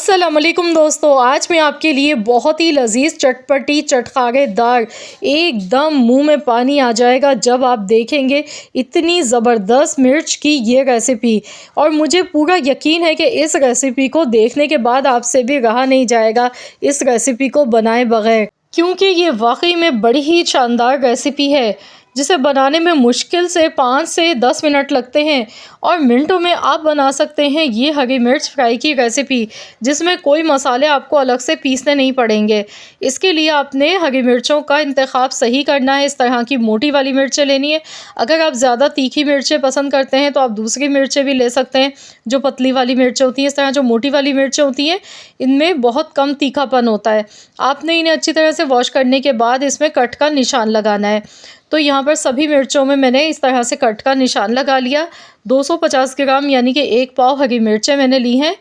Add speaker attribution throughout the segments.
Speaker 1: अस्सलाम वालेकुम दोस्तों, आज मैं आपके लिए बहुत ही लजीज चटपटी चटखारेदार एकदम मुंह में पानी आ जाएगा जब आप देखेंगे इतनी ज़बरदस्त मिर्च की ये रेसिपी। और मुझे पूरा यकीन है कि इस रेसिपी को देखने के बाद आपसे भी रहा नहीं जाएगा इस रेसिपी को बनाए बगैर, क्योंकि ये वाकई में बड़ी ही शानदार रेसिपी है जिसे बनाने में मुश्किल से 5 से 10 मिनट लगते हैं और मिनटों में आप बना सकते हैं ये हरी मिर्च फ्राई की रेसिपी, जिसमें कोई मसाले आपको अलग से पीसने नहीं पड़ेंगे। इसके लिए आपने हरी मिर्चों का इंतखाब सही करना है। इस तरह की मोटी वाली मिर्चें लेनी है। अगर आप ज़्यादा तीखी मिर्चें पसंद करते हैं तो आप दूसरी मिर्चें भी ले सकते हैं जो पतली वाली मिर्चें होती हैं। इस तरह जो मोटी वाली मिर्चें होती हैं इनमें बहुत कम तीखापन होता है। आपने इन्हें अच्छी तरह से वॉश करने के बाद इसमें कट का निशान लगाना है। तो यहाँ पर सभी मिर्चों में मैंने इस तरह से कट का निशान लगा लिया। 250 ग्राम यानी कि 1 पाव हरी मिर्चें मैंने ली हैं।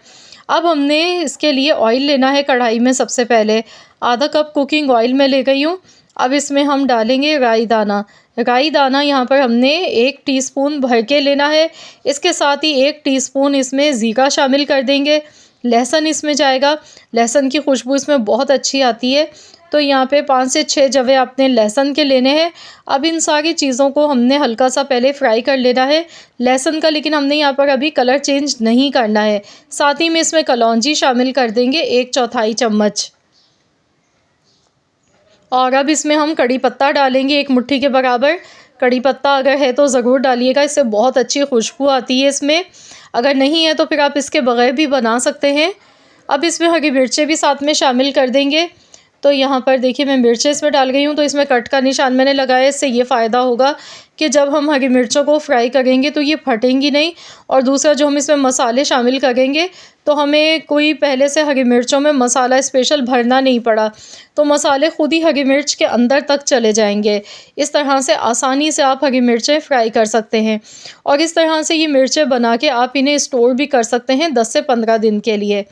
Speaker 1: अब हमने इसके लिए ऑयल लेना है। कढ़ाई में सबसे पहले आधा कप कुकिंग ऑयल मैं ले गई हूँ। अब इसमें हम डालेंगे राई दाना। राई दाना यहाँ पर हमने 1 टीस्पून भर के लेना है। इसके साथ ही 1 टीस्पून इसमें ज़ीरा शामिल कर देंगे। लहसुन इसमें जाएगा। लहसुन की खुशबू इसमें बहुत अच्छी आती है। तो यहाँ पे 5 से 6 जवे आपने लहसुन के लेने हैं। अब इन सारी चीज़ों को हमने हल्का सा पहले फ्राई कर लेना है लहसुन का, लेकिन हमने यहाँ पर अभी कलर चेंज नहीं करना है। साथ ही में इसमें कलौंजी शामिल कर देंगे 1/4 चम्मच। और अब इसमें हम कड़ी पत्ता डालेंगे 1 मुट्ठी के बराबर। कड़ी पत्ता अगर है तो ज़रूर डालिएगा, इससे बहुत अच्छी खुशबू आती है इसमें। अगर नहीं है तो फिर आप इसके बगैर भी बना सकते हैं। अब इसमें हरी मिर्चें भी साथ में शामिल कर देंगे। तो यहाँ पर देखिए मैं मिर्चें इसमें डाल गई हूँ। तो इसमें कट का निशान मैंने लगाया। इससे ये फ़ायदा होगा कि जब हम हरी मिर्चों को फ्राई करेंगे तो ये फटेंगी नहीं। और दूसरा जो हम इसमें मसाले शामिल करेंगे तो हमें कोई पहले से हरी मिर्चों में मसाला स्पेशल भरना नहीं पड़ा, तो मसाले खुद ही हरी मिर्च के अंदर तक चले जाएंगे। इस तरह से आसानी से आप हरी मिर्चें फ्राई कर सकते हैं। और इस तरह से ये मिर्चें बना के आप इन्हें स्टोर भी कर सकते हैं 10 से 15 दिन के लिए।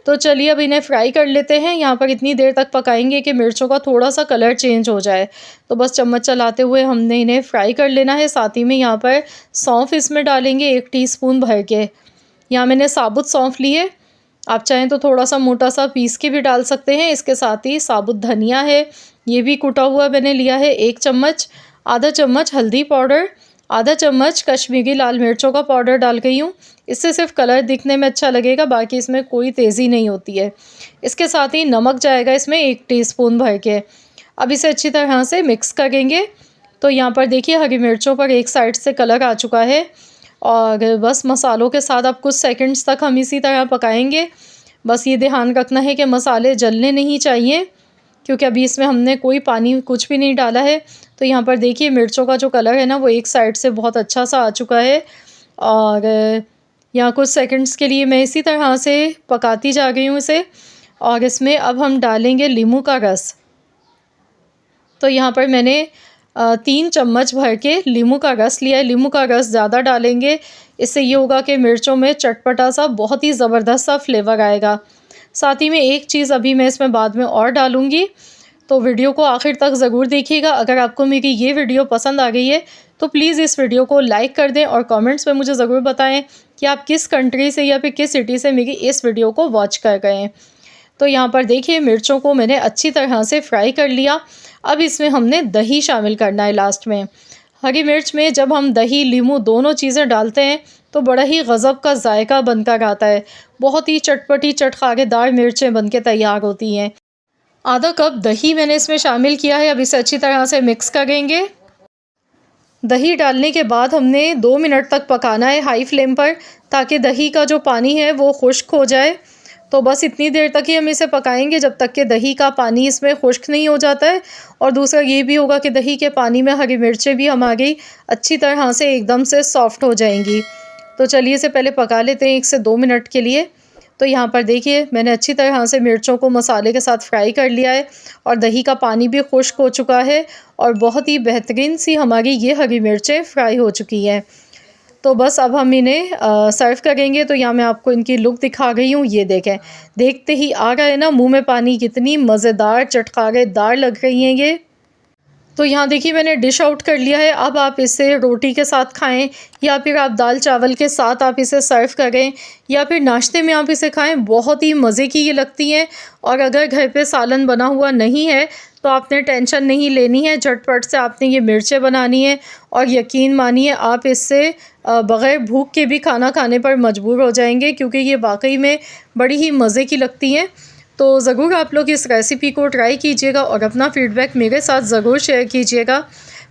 Speaker 1: तो चलिए अब इन्हें फ्राई कर लेते हैं। यहाँ पर इतनी देर तक पकाएंगे कि मिर्चों का थोड़ा सा कलर चेंज हो जाए। तो बस चम्मच चलाते हुए हमने इन्हें फ्राई कर लेना है। साथ ही में यहाँ पर सौंफ इसमें डालेंगे 1 टीस्पून भर के। यहाँ मैंने साबुत सौंफ ली है। आप चाहें तो थोड़ा सा मोटा सा पीस के भी डाल सकते हैं। इसके साथ ही साबुत धनिया है, ये भी कुटा हुआ मैंने लिया है 1 चम्मच। आधा चम्मच हल्दी पाउडर, आधा चम्मच कश्मीरी लाल मिर्चों का पाउडर डाल गई हूँ। इससे सिर्फ कलर दिखने में अच्छा लगेगा, बाकी इसमें कोई तेज़ी नहीं होती है। इसके साथ ही नमक जाएगा इसमें 1 टीस्पून भर के। अब इसे अच्छी तरह से मिक्स करेंगे। तो यहाँ पर देखिए हरी मिर्चों पर एक साइड से कलर आ चुका है। और बस मसालों के साथ अब कुछ सेकंड्स तक हम इसी तरह पकाएंगे। बस ये ध्यान रखना है कि मसाले जलने नहीं चाहिए, क्योंकि अभी इसमें हमने कोई पानी कुछ भी नहीं डाला है। तो यहाँ पर देखिए मिर्चों का जो कलर है ना वो एक साइड से बहुत अच्छा सा आ चुका है। और यहाँ कुछ सेकंड्स के लिए मैं इसी तरह से पकाती जा गई हूँ इसे। और इसमें अब हम डालेंगे नींबू का रस। तो यहाँ पर मैंने 3 चम्मच भर के नींबू का रस लिया है। नींबू का रस ज़्यादा डालेंगे, इससे ये होगा कि मिर्चों में चटपटा सा बहुत ही ज़बरदस्त सा फ्लेवर आएगा। साथ ही में एक चीज़ अभी मैं इसमें बाद में और डालूँगी, तो वीडियो को आखिर तक ज़रूर देखिएगा। अगर आपको मेरी ये वीडियो पसंद आ गई है तो प्लीज़ इस वीडियो को लाइक कर दें और कमेंट्स में मुझे ज़रूर बताएं कि आप किस कंट्री से या फिर किस सिटी से मेरी इस वीडियो को वॉच कर गए हैं। तो यहाँ पर देखिए मिर्चों को मैंने अच्छी तरह से फ्राई कर लिया। अब इसमें हमने दही शामिल करना है लास्ट में। हरी मिर्च में जब हम दही नींबू दोनों चीज़ें डालते हैं तो बड़ा ही गज़ब का जायका बनकर आता है। बहुत ही चटपटी चटखारेदार मिर्चें बनके तैयार होती हैं। आधा कप दही मैंने इसमें शामिल किया है। अब इसे अच्छी तरह से मिक्स करेंगे। दही डालने के बाद हमने 2 मिनट तक पकाना है हाई फ्लेम पर, ताकि दही का जो पानी है वो खुश्क हो जाए। तो बस इतनी देर तक ही हम इसे पकाएंगे जब तक कि दही का पानी इसमें खुश्क नहीं हो जाता है। और दूसरा ये भी होगा कि दही के पानी में हरी मिर्चें भी हमारी अच्छी तरह से एकदम से सॉफ्ट हो जाएंगी। तो चलिए इसे पहले पका लेते हैं 1 से 2 मिनट के लिए। तो यहाँ पर देखिए मैंने अच्छी तरह से मिर्चों को मसाले के साथ फ्राई कर लिया है और दही का पानी भी खुश्क हो चुका है और बहुत ही बेहतरीन सी हमारी ये हरी मिर्चें फ्राई हो चुकी हैं। तो बस अब हम इन्हें सर्व करेंगे। तो यहाँ मैं आपको इनकी लुक दिखा गई हूँ। ये देखें, देखते ही आ रहा है ना मुंह में पानी, कितनी मज़ेदार चटखारेदार लग रही हैं ये। तो यहाँ देखिए मैंने डिश आउट कर लिया है। अब आप इसे रोटी के साथ खाएं या फिर आप दाल चावल के साथ आप इसे सर्व करें या फिर नाश्ते में आप इसे खाएं। बहुत ही मज़े की ये लगती हैं। और अगर घर पे सालन बना हुआ नहीं है तो आपने टेंशन नहीं लेनी है, झटपट से आपने ये मिर्चें बनानी है और यकीन मानिए आप इससे बग़ैर भूख के भी खाना खाने पर मजबूर हो जाएंगे, क्योंकि ये वाकई में बड़ी ही मज़े की लगती हैं। तो ज़रूर आप लोग इस रेसिपी को ट्राई कीजिएगा और अपना फ़ीडबैक मेरे साथ ज़रूर शेयर कीजिएगा।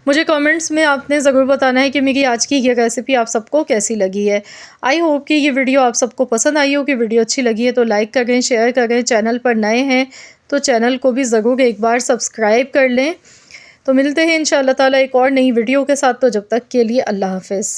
Speaker 1: मुझे कमेंट्स में आपने ज़रूर बताना है कि मेरी आज की ये रेसिपी आप सबको कैसी लगी है। आई होप कि ये वीडियो आप सबको पसंद आई हो। कि वीडियो अच्छी लगी है तो लाइक करें, शेयर करें। चैनल पर नए हैं तो चैनल को भी ज़रूर एक बार सब्सक्राइब कर लें। तो मिलते हैं इंशाअल्लाह ताला एक और नई वीडियो के साथ। तो जब तक के लिए अल्लाह हाफ़िज़।